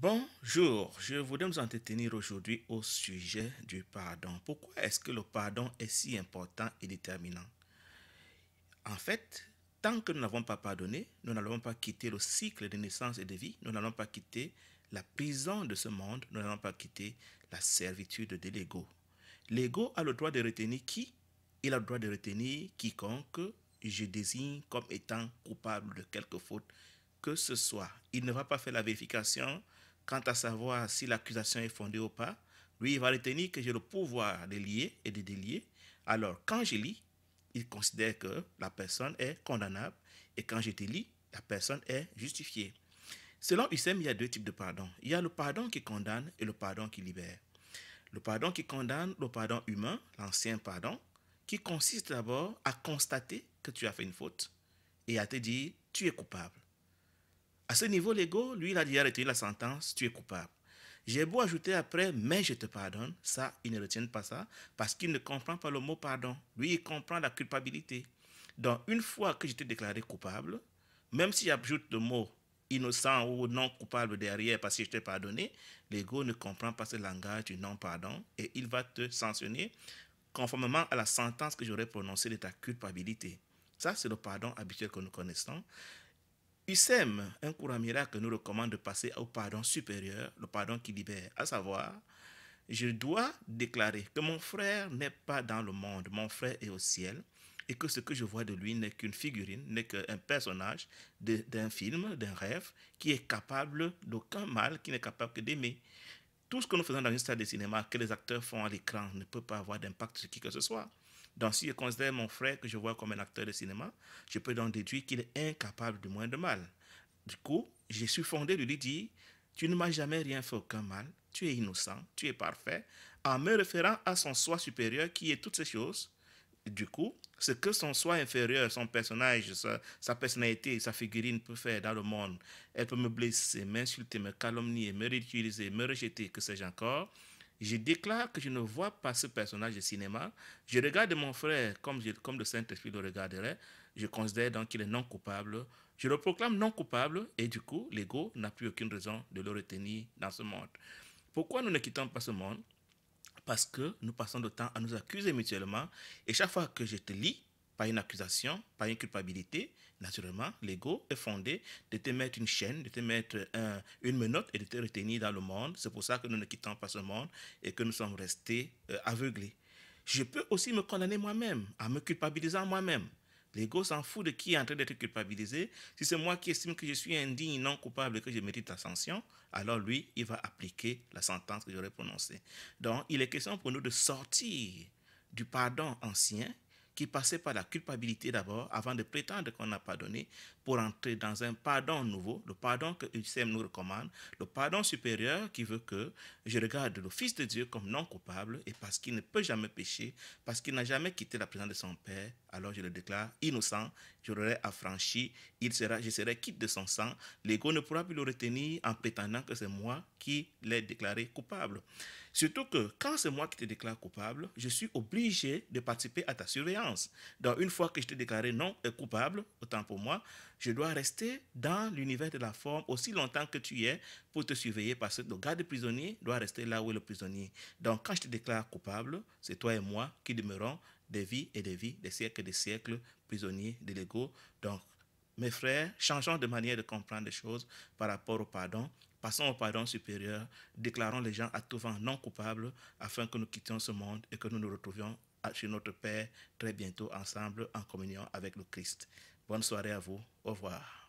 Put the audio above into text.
Bonjour, je voudrais nous entretenir aujourd'hui au sujet du pardon. Pourquoi est-ce que le pardon est si important et déterminant? En fait, tant que nous n'avons pas pardonné, nous n'allons pas quitter le cycle de naissance et de vie, nous n'allons pas quitter la prison de ce monde, nous n'allons pas quitter la servitude de l'ego. L'ego a le droit de retenir qui? Il a le droit de retenir quiconque je désigne comme étant coupable de quelque faute que ce soit. Il ne va pas faire la vérification quant à savoir si l'accusation est fondée ou pas. Lui, il va retenir que j'ai le pouvoir de lier et de délier. Alors, quand je lis, il considère que la personne est condamnable et quand je délie, la personne est justifiée. Selon Husserl, il y a deux types de pardon. Il y a le pardon qui condamne et le pardon qui libère. Le pardon qui condamne, le pardon humain, l'ancien pardon, qui consiste d'abord à constater que tu as fait une faute et à te dire tu es coupable. À ce niveau, l'ego, lui, il a déjà retiré la sentence, tu es coupable. J'ai beau ajouter après, mais je te pardonne, ça, ils ne retiennent pas ça, parce qu'il ne comprend pas le mot pardon. Lui, il comprend la culpabilité. Donc, une fois que je t'ai déclaré coupable, même si j'ajoute le mot innocent ou non coupable derrière parce que je t'ai pardonné, l'ego ne comprend pas ce langage du non-pardon et il va te sanctionner conformément à la sentence que j'aurais prononcée de ta culpabilité. Ça, c'est le pardon habituel que nous connaissons. Husserl, un courant miracle, nous recommande de passer au pardon supérieur, le pardon qui libère, à savoir, je dois déclarer que mon frère n'est pas dans le monde, mon frère est au ciel, et que ce que je vois de lui n'est qu'une figurine, n'est qu'un personnage d'un film, d'un rêve, qui est capable d'aucun mal, qui n'est capable que d'aimer. Tout ce que nous faisons dans une salle de cinéma, que les acteurs font à l'écran, ne peut pas avoir d'impact sur qui que ce soit. Donc, si je considère mon frère que je vois comme un acteur de cinéma, je peux donc déduire qu'il est incapable du moins de mal. Du coup, je suis fondé de lui dire, tu ne m'as jamais rien fait aucun mal, tu es innocent, tu es parfait, en me référant à son soi supérieur qui est toutes ces choses. Du coup, ce que son soi inférieur, son personnage, sa personnalité, sa figurine peut faire dans le monde, elle peut me blesser, m'insulter, me calomnier, me ridiculiser, me rejeter, que sais-je encore. Je déclare que je ne vois pas ce personnage de cinéma. Je regarde mon frère comme le Saint-Esprit le regarderait. Je considère donc qu'il est non coupable. Je le proclame non coupable et du coup, l'ego n'a plus aucune raison de le retenir dans ce monde. Pourquoi nous ne quittons pas ce monde? Parce que nous passons le temps à nous accuser mutuellement. Et chaque fois que je te lis, pas une accusation, pas une culpabilité, naturellement, l'ego est fondé de te mettre une chaîne, de te mettre une menotte et de te retenir dans le monde. C'est pour ça que nous ne quittons pas ce monde et que nous sommes restés aveuglés. Je peux aussi me condamner moi-même, en me culpabilisant moi-même. L'ego s'en fout de qui est en train d'être culpabilisé. Si c'est moi qui estime que je suis indigne, non coupable et que je mérite la sanction, alors lui, il va appliquer la sentence que j'aurais prononcée. Donc, il est question pour nous de sortir du pardon ancien qui passait par la culpabilité d'abord, avant de prétendre qu'on a pardonné, pour entrer dans un pardon nouveau, le pardon que Husserl nous recommande, le pardon supérieur qui veut que je regarde le Fils de Dieu comme non coupable, et parce qu'il ne peut jamais pécher, parce qu'il n'a jamais quitté la présence de son Père, alors je le déclare innocent, je l'aurai affranchi, je serai quitte de son sang, l'ego ne pourra plus le retenir en prétendant que c'est moi qui l'ai déclaré coupable. Surtout que quand c'est moi qui te déclare coupable, je suis obligé de participer à ta surveillance. Donc une fois que je t'ai déclaré non coupable, autant pour moi, je dois rester dans l'univers de la forme aussi longtemps que tu y es pour te surveiller parce que le garde prisonnier doit rester là où est le prisonnier. Donc quand je te déclare coupable, c'est toi et moi qui demeurons des vies et des vies, des siècles prisonniers de l'ego. Donc mes frères, changeons de manière de comprendre les choses par rapport au pardon. Passons au pardon supérieur, déclarons les gens à tout vent non coupables afin que nous quittions ce monde et que nous nous retrouvions chez notre Père très bientôt ensemble en communion avec le Christ. Bonne soirée à vous. Au revoir.